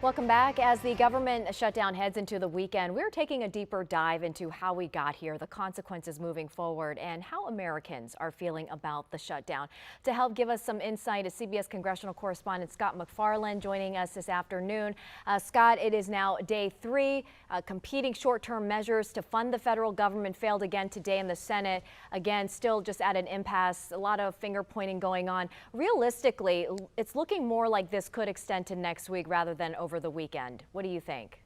Welcome back. As the government shutdown heads into the weekend, we're taking a deeper dive into how we got here, the consequences moving forward, and how Americans are feeling about the shutdown. To help give us some insight is CBS Congressional Correspondent Scott McFarlane joining us this afternoon. Scott, it is now day 3. Competing short-term measures to fund the federal government failed again today in the Senate. Again, still just at an impasse. A lot of finger pointing going on. Realistically, it's looking more like this could extend to next week rather than over the weekend. What do you think?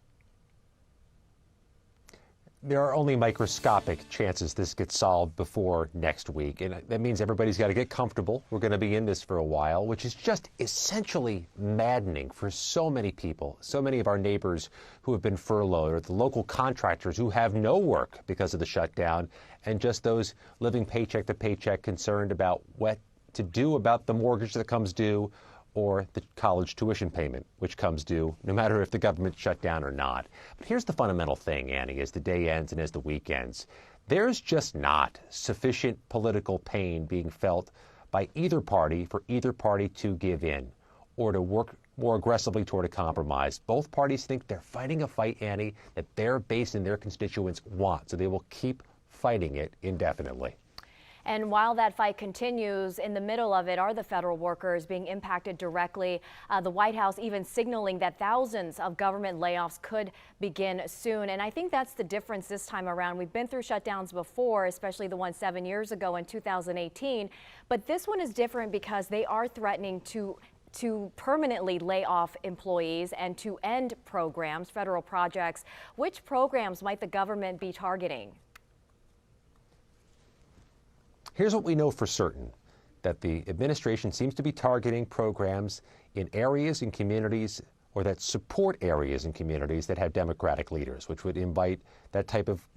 There are only microscopic chances this gets solved before next week, and that means everybody's got to get comfortable. We're going to be in this for a while, which is just essentially maddening for so many people, so many of our neighbors who have been furloughed, or the local contractors who have no work because of the shutdown, and just those living paycheck to paycheck concerned about what to do about the mortgage that comes due or the college tuition payment, which comes due no matter if the government shut down or not. But here's the fundamental thing, Annie, as the day ends and as the week ends. There's just not sufficient political pain being felt by either party for either party to give in or to work more aggressively toward a compromise. Both parties think they're fighting a fight, Annie, that their base and their constituents want, so they will keep fighting it indefinitely. And while that fight continues, in the middle of it are the federal workers being impacted directly. The White House even signaling that thousands of government layoffs could begin soon. And I think that's the difference this time around. We've been through shutdowns before, especially the one 7 years ago in 2018. But this one is different because they are threatening to permanently lay off employees and to end programs, federal projects. Which programs might the government be targeting? Here's what we know for certain, that the administration seems to be targeting programs in areas and communities, or that support areas and communities that have Democratic leaders, which would invite that type of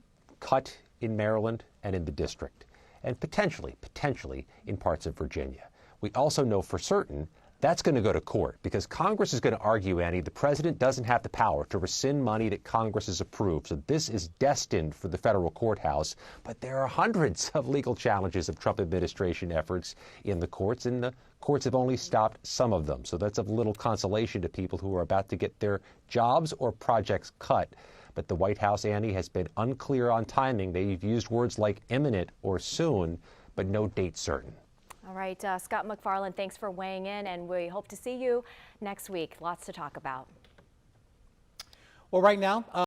cut in Maryland and in the district, and potentially in parts of Virginia. We also know for certain that's going to go to court because Congress is going to argue, Annie, the president doesn't have the power to rescind money that Congress has approved. So this is destined for the federal courthouse. But there are hundreds of legal challenges of Trump administration efforts in the courts, and the courts have only stopped some of them. So that's of little consolation to people who are about to get their jobs or projects cut. But the White House, Annie, has been unclear on timing. They've used words like imminent or soon, but no date certain. All right, Scott McFarlane, thanks for weighing in, and we hope to see you next week. Lots to talk about. Well, right now,